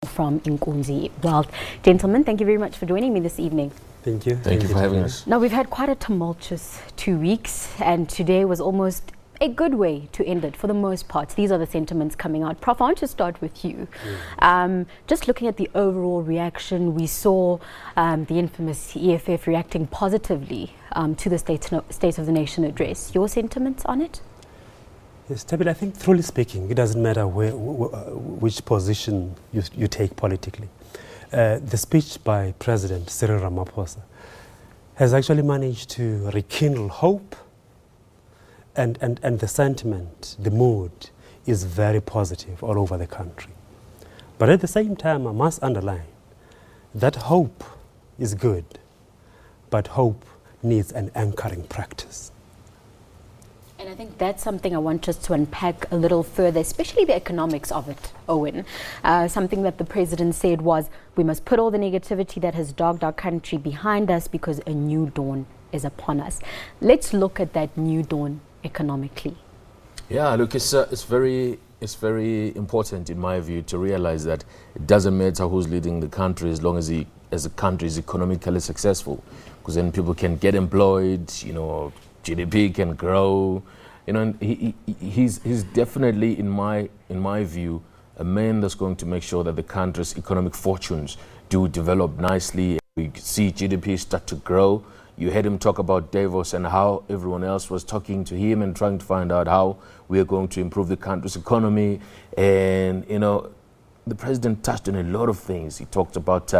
from Inkunzi Wealth. Gentlemen, thank you very much for joining me this evening. Thank you. Thank you for having us. Now, we've had quite a tumultuous 2 weeks, and today was almost a good way to end it for the most part. These are the sentiments coming out. Prof, I want to start with you. Just looking at the overall reaction, we saw the infamous EFF reacting positively to the State of the Nation address. Your sentiments on it? Yes, Tabitha, I think truly speaking, it doesn't matter which position you take politically. The speech by President Cyril Ramaphosa has actually managed to rekindle hope, and the sentiment, the mood is very positive all over the country. But at the same time, I must underline that hope is good, but hope needs an anchoring practice. And I think that's something I want us to unpack a little further, especially the economics of it, Owen. Something that the president said was, we must put all the negativity that has dogged our country behind us because a new dawn is upon us. Let's look at that new dawn economically. Yeah, look, it's very important in my view to realize that it doesn't matter who's leading the country as long as the country is economically successful, because then people can get employed, you know, GDP can grow, you know. And he's definitely, in my view, a man that's going to make sure that the country's economic fortunes do develop nicely. We see GDP start to grow. You heard him talk about Davos and how everyone else was talking to him and trying to find out how we are going to improve the country's economy. And, you know, the president touched on a lot of things. He talked about,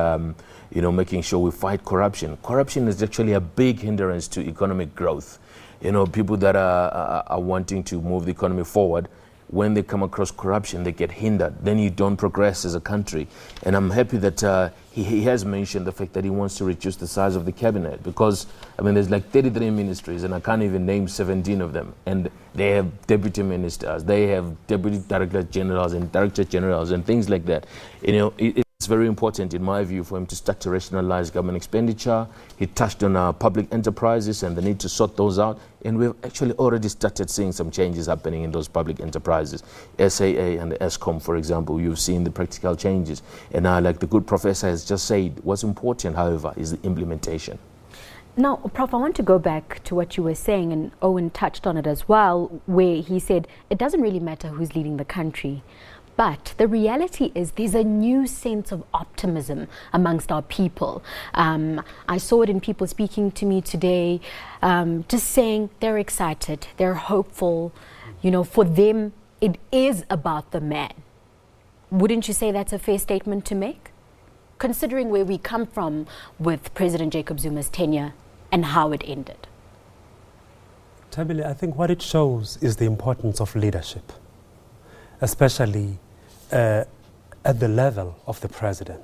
you know, making sure we fight corruption. Corruption is actually a big hindrance to economic growth. You know, people that are wanting to move the economy forward, when they come across corruption, they get hindered. Then you don't progress as a country. And I'm happy that he has mentioned the fact that he wants to reduce the size of the cabinet, because, I mean, there's like 33 ministries, and I can't even name 17 of them. And they have deputy ministers, they have deputy director generals and director generals and things like that. You know, it's very important, in my view, for him to start to rationalize government expenditure. He touched on public enterprises and the need to sort those out. And we've actually already started seeing some changes happening in those public enterprises. SAA and ESCOM, for example, you've seen the practical changes. And like the good professor has just said, what's important, however, is the implementation. Now, Prof, I want to go back to what you were saying, and Owen touched on it as well, where he said it doesn't really matter who's leading the country. But the reality is there's a new sense of optimism amongst our people. I saw it in people speaking to me today, just saying they're excited, they're hopeful. You know, for them, it is about the man. Wouldn't you say that's a fair statement to make? Considering where we come from with President Jacob Zuma's tenure and how it ended. Tabitha, I think what it shows is the importance of leadership, especially at the level of the president.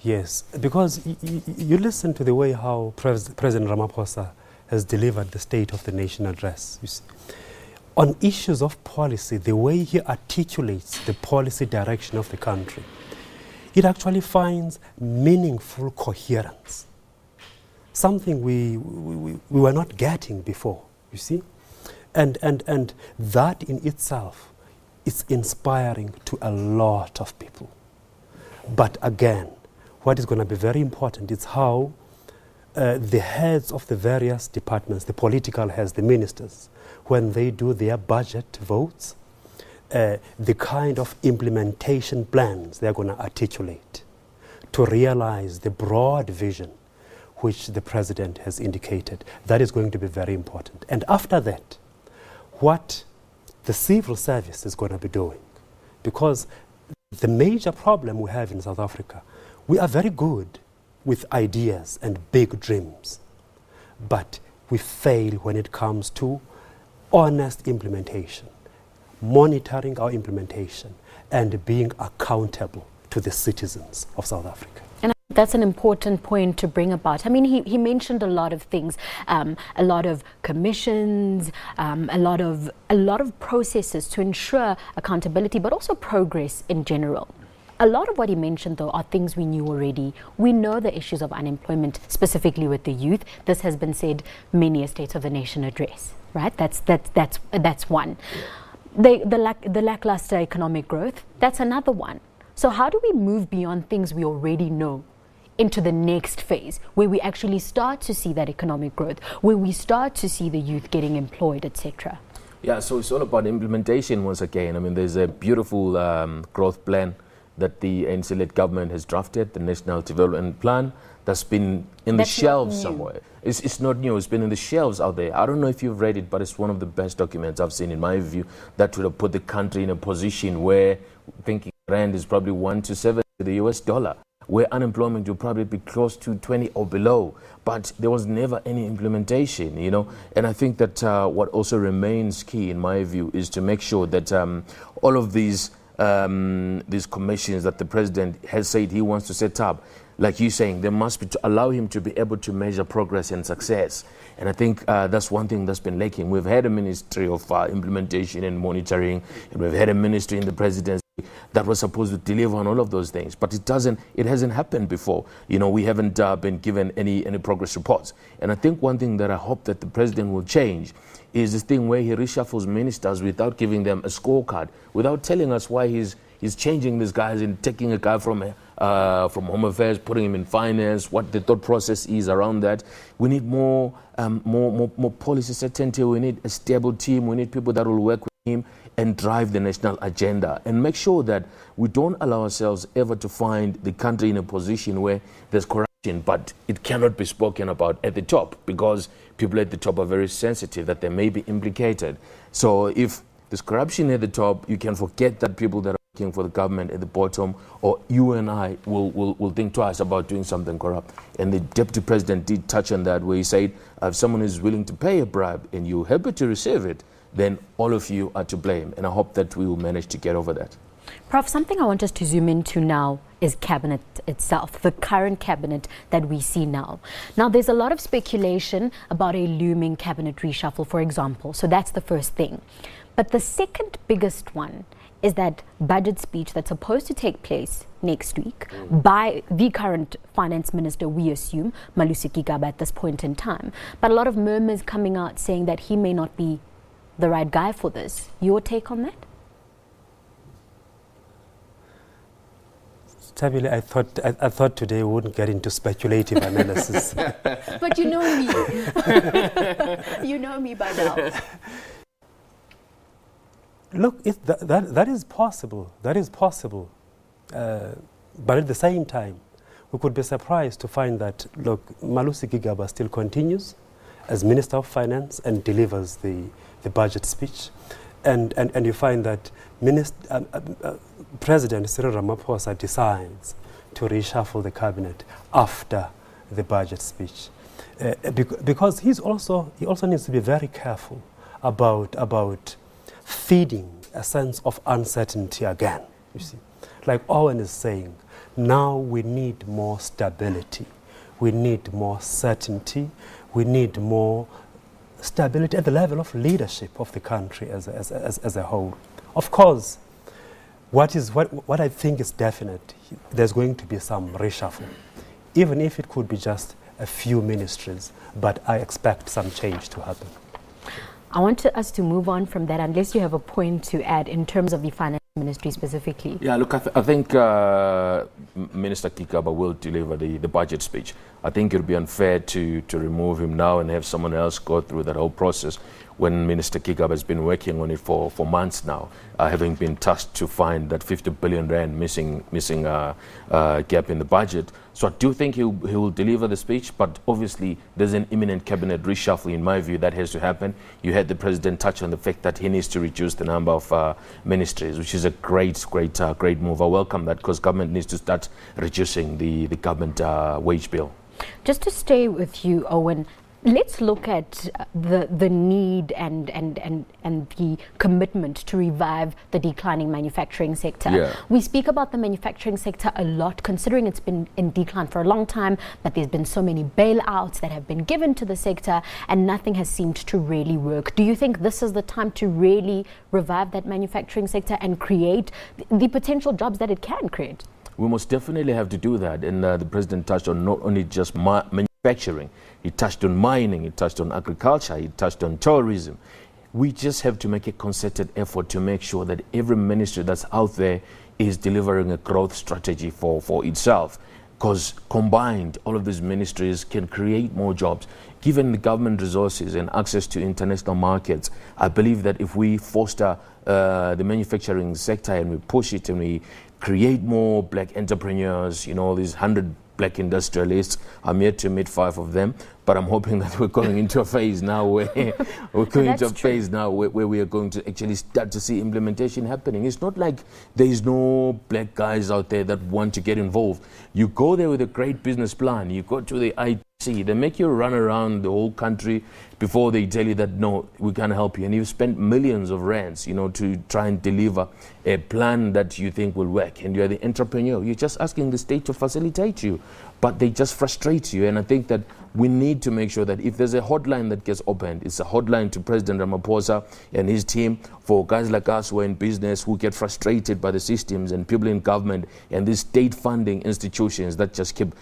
Yes, because you listen to the way how President Ramaphosa has delivered the State of the Nation address. You see, on issues of policy, the way he articulates the policy direction of the country, it actually finds meaningful coherence, something we were not getting before, you see. And that in itself, it's inspiring to a lot of people. But again, what is going to be very important is how the heads of the various departments, the political heads, the ministers, when they do their budget votes, the kind of implementation plans they're going to articulate to realize the broad vision which the president has indicated. That is going to be very important. And after that, what the civil service is going to be doing, because the major problem we have in South Africa, we are very good with ideas and big dreams, but we fail when it comes to honest implementation, monitoring our implementation, and being accountable to the citizens of South Africa. That's an important point to bring about. I mean, he mentioned a lot of things, a lot of commissions, a lot of processes to ensure accountability, but also progress in general. A lot of what he mentioned, though, are things we knew already. We know the issues of unemployment, specifically with the youth. This has been said many a State of the Nation address, right? That's one. The lackluster economic growth, that's another one. So how do we move beyond things we already know into the next phase, where we actually start to see that economic growth, where we start to see the youth getting employed, etc.? Yeah, so it's all about implementation once again. I mean, there's a beautiful growth plan that the ANC-led government has drafted, the National Development Plan, that's been in the shelves somewhere. It's not new, it's been in the shelves out there. I don't know if you've read it, but it's one of the best documents I've seen, in my view, that would have put the country in a position where thinking rand is probably 1 to 7 to the US dollar, where unemployment will probably be close to 20 or below. But there was never any implementation, you know. And I think that what also remains key, in my view, is to make sure that all of these commissions that the president has said he wants to set up, like you're saying, they must be to allow him to be able to measure progress and success. And I think that's one thing that's been lacking. We've had a ministry of implementation and monitoring, and we've had a ministry in the presidency that was supposed to deliver on all of those things, but it hasn't happened before. You know, we haven't been given any progress reports. And I think one thing that I hope that the president will change is this thing where he reshuffles ministers without giving them a scorecard, without telling us why he's changing these guys and taking a guy from Home Affairs, putting him in finance, what the thought process is around that. We need more policy certainty. We need a stable team. We need people that will work with him and drive the national agenda, and make sure that we don't allow ourselves ever to find the country in a position where there's corruption, but it cannot be spoken about at the top, because people at the top are very sensitive that they may be implicated. So if there's corruption at the top, you can forget that people that are working for the government at the bottom, or you and I, will think twice about doing something corrupt. And the deputy president did touch on that, where he said, if someone is willing to pay a bribe and you're happy to receive it, then all of you are to blame. And I hope that we will manage to get over that. Prof, something I want us to zoom into now is cabinet itself, the current cabinet that we see now. Now, there's a lot of speculation about a looming cabinet reshuffle, for example. So that's the first thing. But the second biggest one is that budget speech that's supposed to take place next week by the current finance minister, we assume, Malusi Gigaba at this point in time. But a lot of murmurs coming out saying that he may not be the right guy for this. Your take on that? Tabile, I thought today we wouldn't get into speculative analysis. But you know me. You know me by now. Look, that is possible. That is possible. But at the same time, we could be surprised to find that, look, Malusi Gigaba still continues as Minister of Finance and delivers the budget speech. And you find that President Cyril Ramaphosa decides to reshuffle the cabinet after the budget speech. Because he also needs to be very careful about feeding a sense of uncertainty again, you see. Like Owen is saying, now we need more stability. We need more certainty. We need more stability at the level of leadership of the country as a whole. Of course, what I think is definite, there's going to be some reshuffle, even if it could be just a few ministries, but I expect some change to happen. I want us to move on from that, unless you have a point to add in terms of the finance ministry specifically. Yeah, look, I think Minister Gigaba will deliver the budget speech. I think it would be unfair to remove him now and have someone else go through that whole process when Minister Gigaba has been working on it for months now, having been tasked to find that 50 billion rand missing gap in the budget. So I do think he will deliver the speech, but obviously there's an imminent cabinet reshuffle, in my view, that has to happen. You had the president touch on the fact that he needs to reduce the number of ministries, which is a great move. I welcome that, because government needs to start reducing the government wage bill. Just to stay with you, Owen, let's look at the need and the commitment to revive the declining manufacturing sector. Yeah. We speak about the manufacturing sector a lot, considering it's been in decline for a long time, but there's been so many bailouts that have been given to the sector and nothing has seemed to really work. Do you think this is the time to really revive that manufacturing sector and create the potential jobs that it can create? We most definitely have to do that, and the president touched on not only just manufacturing, he touched on mining, he touched on agriculture, he touched on tourism. We just have to make a concerted effort to make sure that every ministry that's out there is delivering a growth strategy for itself. Because combined, all of these ministries can create more jobs. Given the government resources and access to international markets, I believe that if we foster the manufacturing sector and we push it and we create more black entrepreneurs, you know, these 100 black industrialists, I'm yet to meet 5 of them, but I'm hoping that we're going into a phase now where where we are going to actually start to see implementation happening. It's not like there is no black guys out there that want to get involved. You go there with a great business plan, you go to the ITC, they make you run around the whole country before they tell you that no, we can't help you, and you've spent millions of rands, you know, to try and deliver a plan that you think will work, and you're the entrepreneur. You're just asking the state to facilitate you, but they just frustrate you. And I think that we need to make sure that if there's a hotline that gets opened, it's a hotline to President Ramaphosa and his team for guys like us who are in business, who get frustrated by the systems, and people in government and these state funding institutions that just keep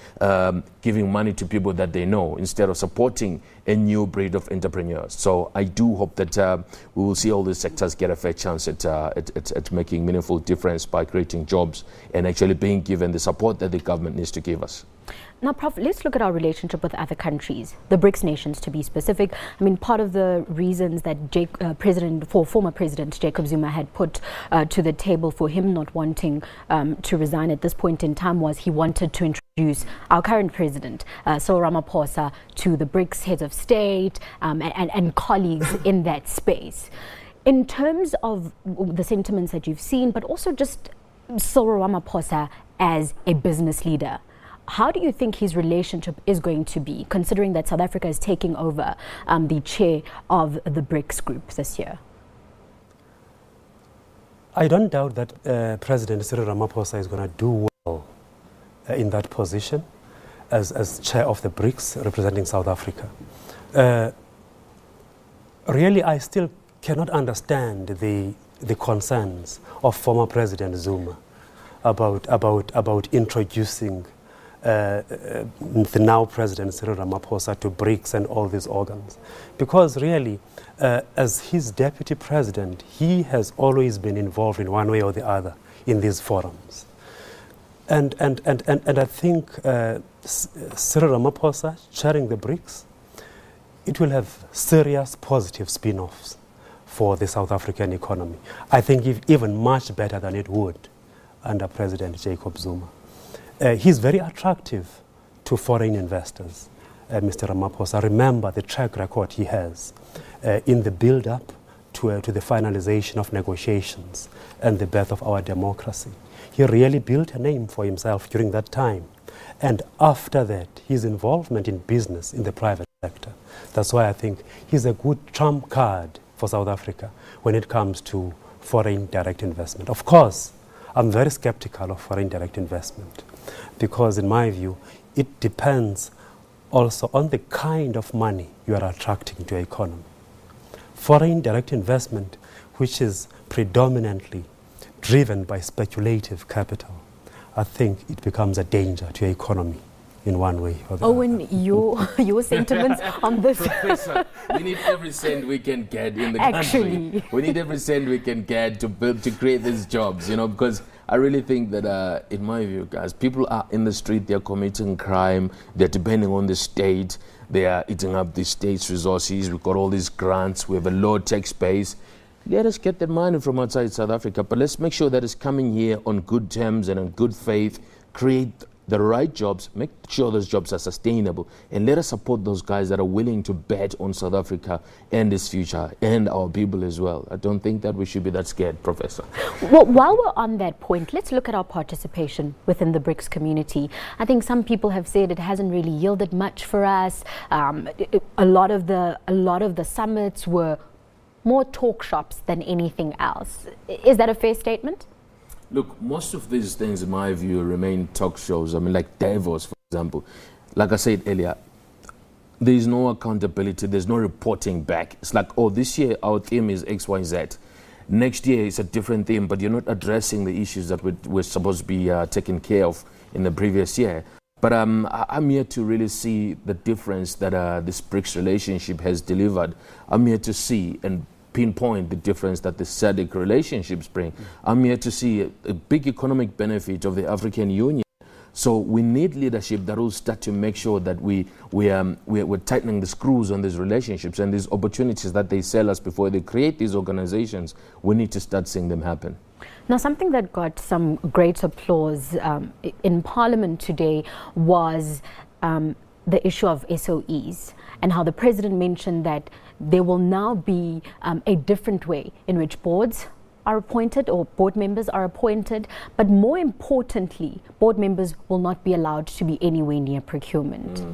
giving money to people that they know instead of supporting a new breed of entrepreneurs. So I do hope that we will see all these sectors get a fair chance at making meaningful difference by creating jobs and actually being given the support that the government needs to give us. Now, Prof, let's look at our relationship with other countries, the BRICS nations to be specific. I mean, part of the reasons that former President Jacob Zuma had put to the table for him not wanting to resign at this point in time was he wanted to introduce our current president, Cyril Ramaphosa, to the BRICS heads of state and colleagues in that space. In terms of the sentiments that you've seen, but also just Cyril Ramaphosa as a business leader, how do you think his relationship is going to be, considering that South Africa is taking over the chair of the BRICS group this year? I don't doubt that President Cyril Ramaphosa is going to do well in that position as chair of the BRICS representing South Africa. Really, I still cannot understand the concerns of former President Zuma about introducing the now President Cyril Ramaphosa to BRICS and all these organs. Because really, as his deputy president, he has always been involved in one way or the other in these forums. And I think Cyril Ramaphosa chairing the BRICS, it will have serious positive spin-offs for the South African economy. I think even much better than it would under President Jacob Zuma. He's very attractive to foreign investors, Mr. Ramaphosa. Remember the track record he has in the build-up to the finalization of negotiations and the birth of our democracy. He really built a name for himself during that time. And after that, his involvement in business in the private sector. That's why I think he's a good trump card for South Africa when it comes to foreign direct investment. Of course, I'm very skeptical of foreign direct investment because, in my view, it depends also on the kind of money you are attracting to your economy. Foreign direct investment, which is predominantly driven by speculative capital, I think it becomes a danger to your economy in one way or the other. Owen, your sentiments on this? Professor, we need every cent we can get in the country. We need every cent we can get to create these jobs, because I really think that, in my view, guys, people are in the street, they're committing crime, they're depending on the state, they are eating up the state's resources, we've got all these grants, we have a low tax base. Let us get that money from outside South Africa, but let's make sure that it's coming here on good terms and on good faith, create the right jobs, make sure those jobs are sustainable, and let us support those guys that are willing to bet on South Africa and its future and our people as well. I don't think that we should be that scared, Professor. Well, while we're on that point, let's look at our participation within the BRICS community. I think some people have said it hasn't really yielded much for us. A lot of the summits were more talk shops than anything else. Is that a fair statement? Look, most of these things, in my view, remain talk shows. I mean, like Davos, for example. Like I said earlier, there is no accountability, there's no reporting back. It's like, oh, this year our theme is X, Y, Z. Next year it's a different theme, but you're not addressing the issues that we're supposed to be taken care of in the previous year. But I'm here to really see the difference that this BRICS relationship has delivered. I'm here to see and pinpoint the difference that the SADC relationships bring. I'm here to see a big economic benefit of the African Union. So we need leadership that will start to make sure that we're tightening the screws on these relationships and these opportunities that they sell us before they create these organizations. We need to start seeing them happen. Now, something that got some great applause in Parliament today was the issue of SOEs, and how the President mentioned that there will now be a different way in which boards are appointed or board members are appointed, but more importantly, board members will not be allowed to be anywhere near procurement.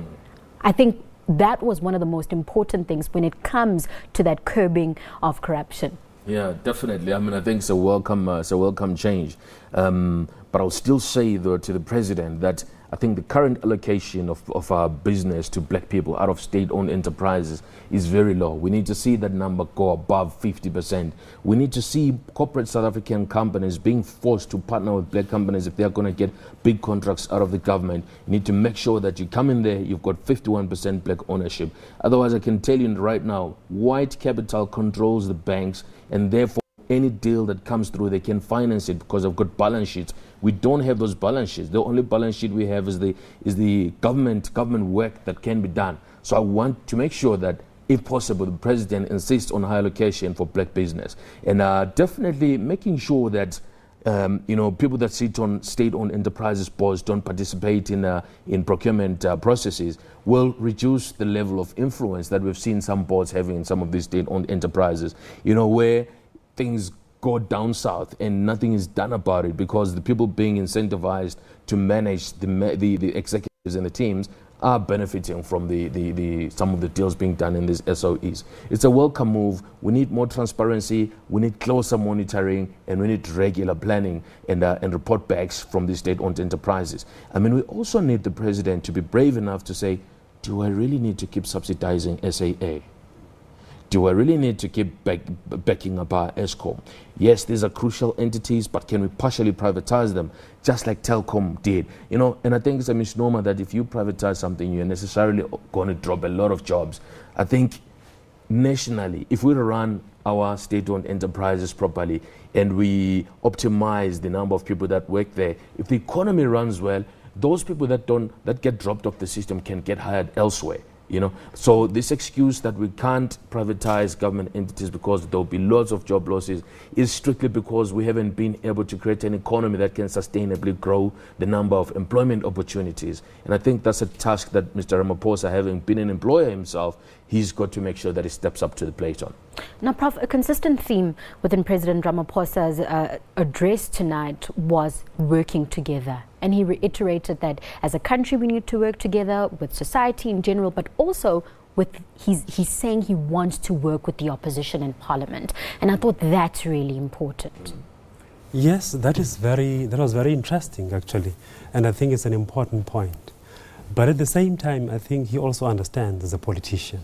I think that was one of the most important things when it comes to that curbing of corruption. Yeah, definitely. I mean, I think it's a welcome change. But I'll still say, though, to the President that I think the current allocation of our business to black people out of state-owned enterprises is very low. We need to see that number go above 50%. We need to see corporate South African companies being forced to partner with black companies if they're going to get big contracts out of the government. You need to make sure that you come in there, you've got 51% black ownership. Otherwise, I can tell you right now, white capital controls the banks, and therefore any deal that comes through, they can finance it because they've got balance sheets. We don't have those balance sheets. The only balance sheet we have is the government work that can be done. So I want to make sure that, if possible, the President insists on high allocation for black business, and definitely making sure that people that sit on state-owned enterprises boards don't participate in procurement processes will reduce the level of influence that we've seen some boards having in some of these state-owned enterprises. Where things go down south and nothing is done about it because the people being incentivized to manage the executives and the teams are benefiting from some of the deals being done in these SOEs. It's a welcome move. We need more transparency, we need closer monitoring, and we need regular planning and report backs from the state-owned enterprises. I mean, we also need the President to be brave enough to say, do I really need to keep subsidizing SAA? Do I really need to keep backing up our ESCOM? Yes, these are crucial entities, but can we partially privatize them, just like Telkom did? And I think it's a misnomer that if you privatize something, you're necessarily going to drop a lot of jobs. I think nationally, if we run our state-owned enterprises properly and we optimize the number of people that work there, if the economy runs well, those people that get dropped off the system can get hired elsewhere. So this excuse that we can't privatize government entities because there'll be lots of job losses is strictly because we haven't been able to create an economy that can sustainably grow the number of employment opportunities. And I think that's a task that Mr. Ramaphosa, having been an employer himself, he's got to make sure that he steps up to the plate on. Now, Prof, a consistent theme within President Ramaphosa's address tonight was working together. And he reiterated that as a country we need to work together with society in general, but also he's saying he wants to work with the opposition in Parliament. And I thought that's really important. Yes, that was very interesting, actually. And I think it's an important point. But at the same time, I think he also understands as a politician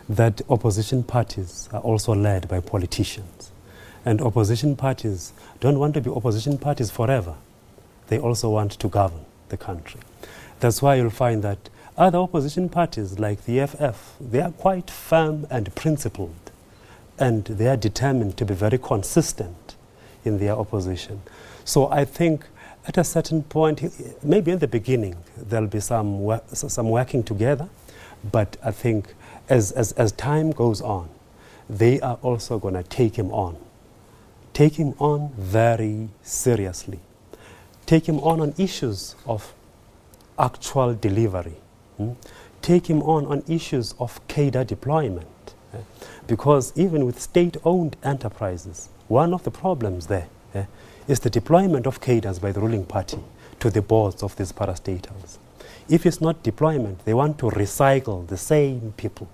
that opposition parties are also led by politicians. And opposition parties don't want to be opposition parties forever. They also want to govern the country. That's why you'll find that other opposition parties like the FF, they are quite firm and principled, and they are determined to be very consistent in their opposition. So I think at a certain point, maybe in the beginning, there'll be some working together, but I think as time goes on, they are also going to take him on very seriously. Take him on issues of actual delivery. Take him on issues of cadre deployment. Because even with state-owned enterprises, one of the problems there is the deployment of cadres by the ruling party to the boards of these parastatals. If it's not deployment, they want to recycle the same people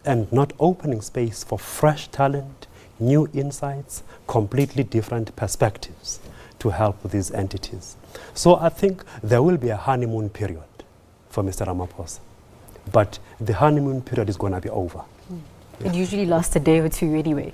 and not opening space for fresh talent, new insights, completely different perspectives to help these entities. So I think there will be a honeymoon period for Mr. Ramaphosa, but the honeymoon period is going to be over. It usually lasts a day or two anyway.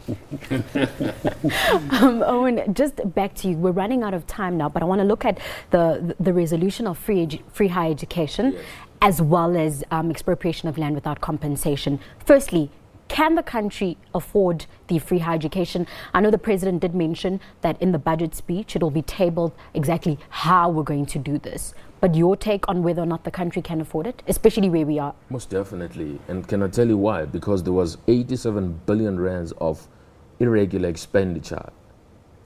Owen, just back to you. We're running out of time now, but I want to look at the resolution of free higher education, yes, as well as expropriation of land without compensation. Firstly, Can the country afford the free higher education? I know the president did mention that in the budget speech it will be tabled exactly how we're going to do this. But your take on whether or not the country can afford it, especially where we are? Most definitely. And can I tell you why? Because there was 87 billion rands of irregular expenditure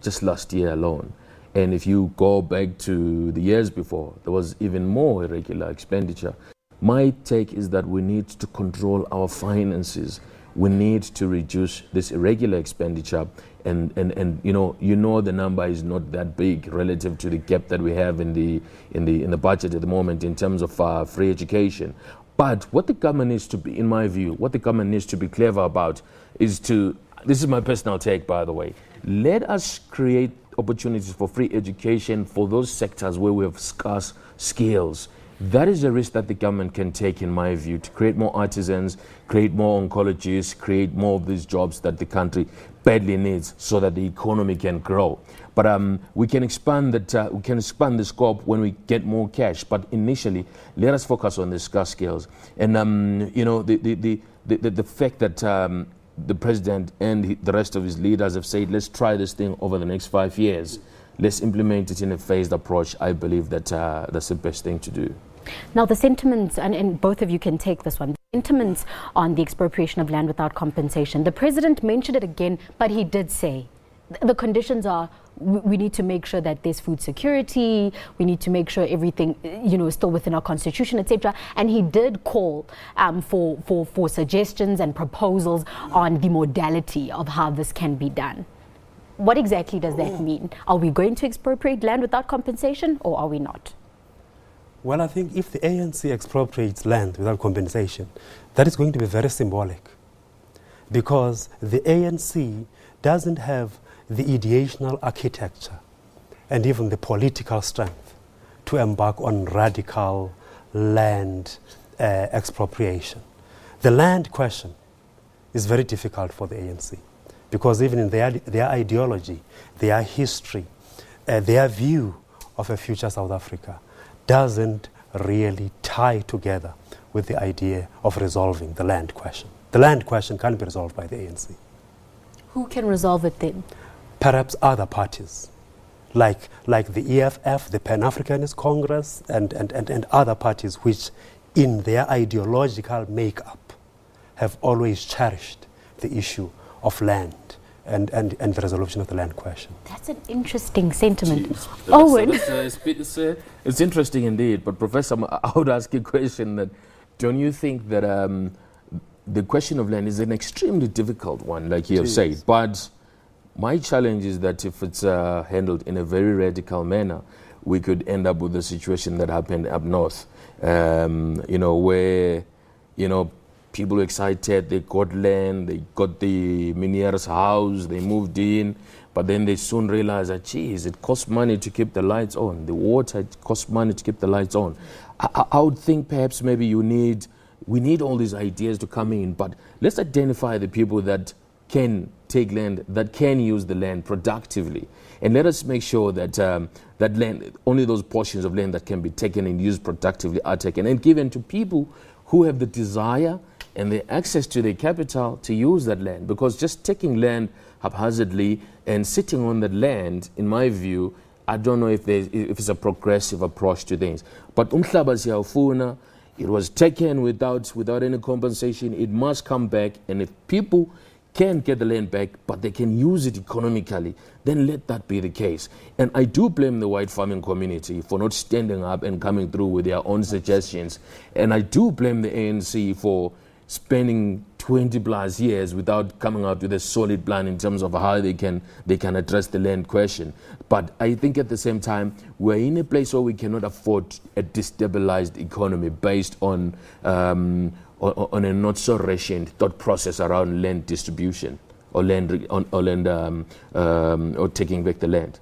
just last year alone. And if you go back to the years before, there was even more irregular expenditure. My take is that we need to control our finances. We need to reduce this irregular expenditure, and you know the number is not that big relative to the gap that we have in the budget at the moment in terms of free education. But what the government needs to be, in my view, what the government needs to be clever about is to, this is my personal take, by the way, let us create opportunities for free education for those sectors where we have scarce skills. That is a risk that the government can take, in my view, to create more artisans, create more oncologists, create more of these jobs that the country badly needs so that the economy can grow. But we can expand that. We can expand the scope when we get more cash. But initially, let us focus on the scarce skills. And you know, the fact that the president and the rest of his leaders have said, let's try this thing over the next 5 years. Let's implement it in a phased approach. I believe that that's the best thing to do. Now, the sentiments, and both of you can take this one, the sentiments on the expropriation of land without compensation. The president mentioned it again, but he did say the conditions are, we need to make sure that there's food security, we need to make sure everything, you know, is still within our constitution, etc. And he did call for suggestions and proposals on the modality of how this can be done. What exactly does that mean? Are we going to expropriate land without compensation, or are we not? Well, I think if the ANC expropriates land without compensation, that is going to be very symbolic, because the ANC doesn't have the ideational architecture and even the political strength to embark on radical land expropriation. The land question is very difficult for the ANC, because even in their ideology, their history, their view of a future South Africa doesn't really tie together with the idea of resolving the land question. The land question can't be resolved by the ANC. Who can resolve it then? Perhaps other parties, like the EFF, the Pan-Africanist Congress, and other parties which, in their ideological makeup, have always cherished the issue of land and the resolution of the land question. That's an interesting sentiment. Owen. It's interesting indeed, but Professor, I would ask you a question that, don't you think that the question of land is an extremely difficult one, like you have said, but my challenge is that if it's handled in a very radical manner, we could end up with a situation that happened up north, you know, where, you know, people were excited, they got land, they got the Minier's house, they moved in, but then they soon realized that, geez, it costs money to keep the lights on. The water, it costs money to keep the lights on. I would think perhaps maybe we need all these ideas to come in, but let's identify the people that can take land, that can use the land productively. And let us make sure that that land, only those portions of land that can be taken and used productively are taken and given to people who have the desire and the access to the capital to use that land. Because just taking land haphazardly and sitting on that land, in my view, I don't know if it's a progressive approach to things. But umhlaba siyawufuna, it was taken without any compensation. It must come back, and if people can get the land back, but they can use it economically, then let that be the case. And I do blame the white farming community for not standing up and coming through with their own suggestions. And I do blame the ANC for spending 20 plus years without coming out with a solid plan in terms of how they can address the land question. But I think at the same time, we're in a place where we cannot afford a destabilized economy based on a not so rationed thought process around land distribution or or taking back the land.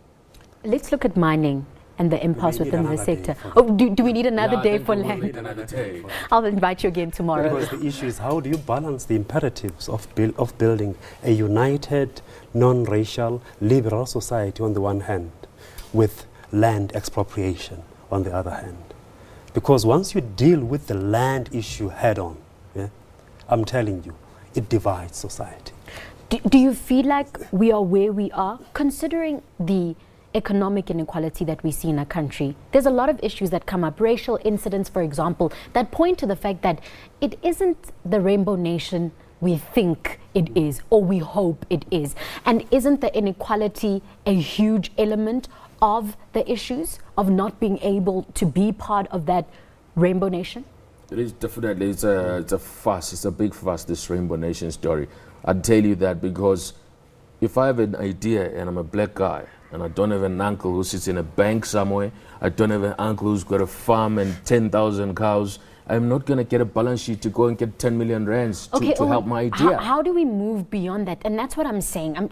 Let's look at mining and the impasse within the sector. Oh, do we need another day for land? Need another day. I'll invite you again tomorrow. Because the issue is, how do you balance the imperatives of building a united, non-racial, liberal society on the one hand, with land expropriation on the other hand? Because once you deal with the land issue head on, I'm telling you, it divides society. Do you feel like we are where we are, considering the economic inequality that we see in our country? There's a lot of issues that come up, racial incidents, for example, that point to the fact that it isn't the rainbow nation we think it is, or we hope it is. And isn't the inequality a huge element of the issues of not being able to be part of that rainbow nation? It is definitely, it's a big fuss, this rainbow nation story. I'd tell you that because if I have an idea and I'm a black guy and I don't have an uncle who sits in a bank somewhere, I don't have an uncle who's got a farm and 10,000 cows, I'm not going to get a balance sheet to go and get 10 million rands to help my idea. How do we move beyond that? And that's what I'm saying.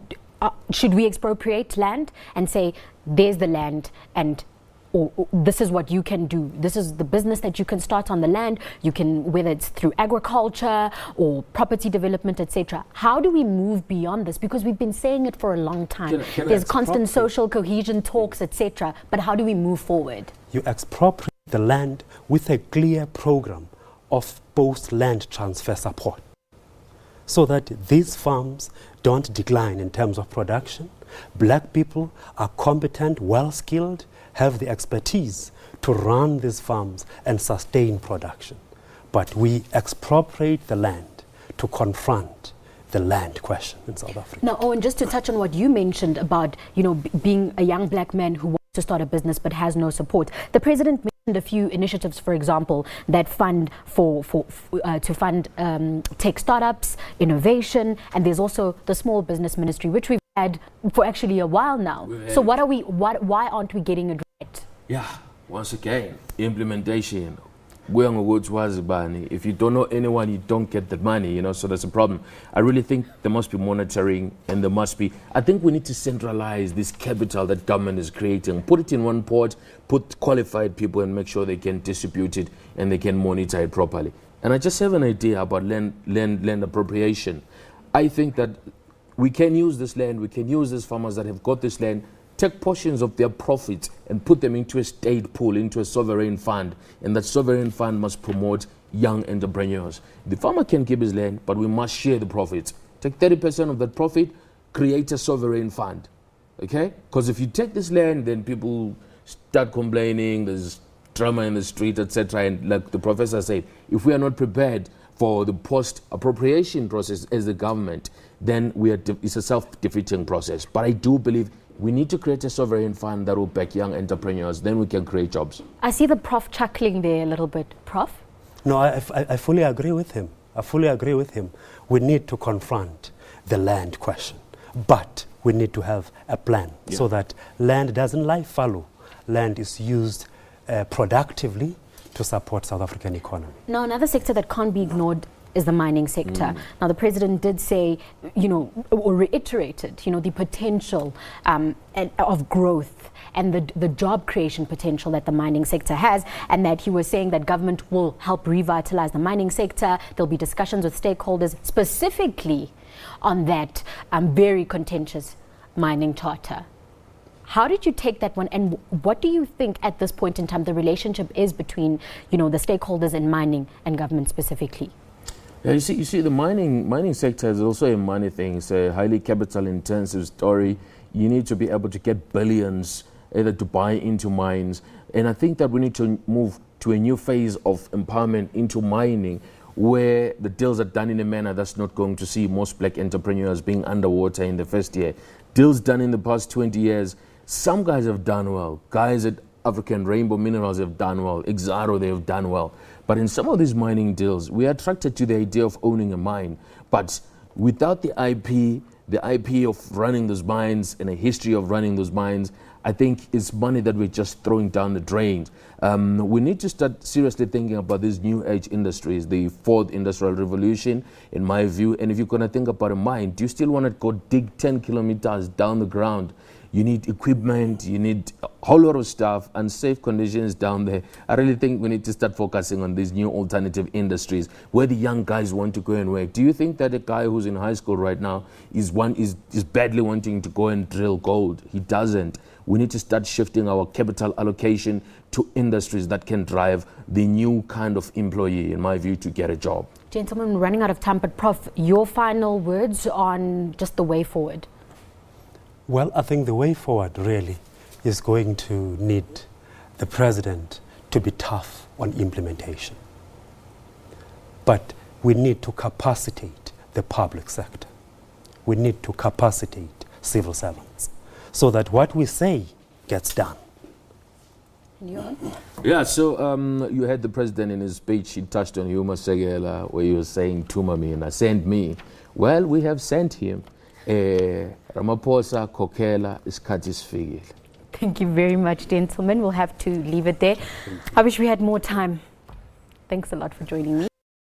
Should we expropriate land and say, there's the land and or this is what you can do. This is the business that you can start on the land. You can, whether it's through agriculture or property development, etc. How do we move beyond this? Because we've been saying it for a long time. There's constant social cohesion talks, etc. But how do we move forward? You expropriate the land with a clear program of post-land transfer support, so that these farms don't decline in terms of production. Black people are competent, well-skilled, have the expertise to run these farms and sustain production. But we expropriate the land to confront the land question in South Africa. Now, Owen, just to touch on what you mentioned about, being a young black man who wants to start a business but has no support. The president mentioned a few initiatives, for example, that fund to fund tech startups, innovation, and there's also the small business ministry, which we've had for actually a while now. So why aren't we getting it right? Yeah, once again, implementation. If you don't know anyone, you don't get the money, so that's a problem. I really think there must be monitoring, and there must be, I think we need to centralize this capital that government is creating, put it in one port, put qualified people and make sure they can distribute it and they can monitor it properly. And I just have an idea about land appropriation. I think that we can use this land, we can use these farmers that have got this land, take portions of their profits and put them into a state pool, into a sovereign fund, and that sovereign fund must promote young entrepreneurs. The farmer can keep his land, but we must share the profits. Take 30% of that profit, create a sovereign fund, okay? Because if you take this land, then people start complaining, there's drama in the street, etc. And like the professor said, if we are not prepared for the post-appropriation process as the government, then it's a self-defeating process. But I do believe we need to create a sovereign fund that will back young entrepreneurs. Then we can create jobs. I see the Prof chuckling there a little bit. Prof? No, I fully agree with him. I fully agree with him. We need to confront the land question. But we need to have a plan so that land doesn't lie fallow. Land is used productively to support South African economy. Now, another sector that can't be ignored is the mining sector. Now, the president did say, or reiterated, the potential of growth and the job creation potential that the mining sector has, and that he was saying that government will help revitalize the mining sector. There'll be discussions with stakeholders specifically on that very contentious mining charter. How did you take that one, and what do you think at this point in time the relationship is between, the stakeholders in mining and government specifically? Yeah, you see, the mining sector is also a money thing. It's a highly capital-intensive story. You need to be able to get billions either to buy into mines. And I think that we need to move to a new phase of empowerment into mining, where the deals are done in a manner that's not going to see most black entrepreneurs being underwater in the first year. Deals done in the past 20 years, some guys have done well. Guys at African Rainbow Minerals have done well. Exaro, they have done well. But in some of these mining deals, we are attracted to the idea of owning a mine. But without the IP of running those mines and a history of running those mines, I think it's money that we're just throwing down the drain. We need to start seriously thinking about these new age industries, the fourth industrial revolution, in my view. And if you're going to think about a mine, do you still want to go dig 10 kilometers down the ground? You need equipment, you need a whole lot of stuff, unsafe conditions down there. I really think we need to start focusing on these new alternative industries where the young guys want to go and work. Do you think that a guy who's in high school right now is badly wanting to go and drill gold? He doesn't. We need to start shifting our capital allocation to industries that can drive the new kind of employee, in my view, to get a job. Gentlemen, we're running out of time, but Prof, your final words on just the way forward. Well, I think the way forward really is going to need the president to be tough on implementation. But we need to capacitate the public sector. We need to capacitate civil servants so that what we say gets done. Yeah, so you heard the president in his speech, he touched on Yuma Segela, where he was saying Tumamina, send me. Well, we have sent him. Ramaphosa, Kokela, isikhathi sifikile. Thank you very much, gentlemen. We'll have to leave it there. I wish we had more time. Thanks a lot for joining me.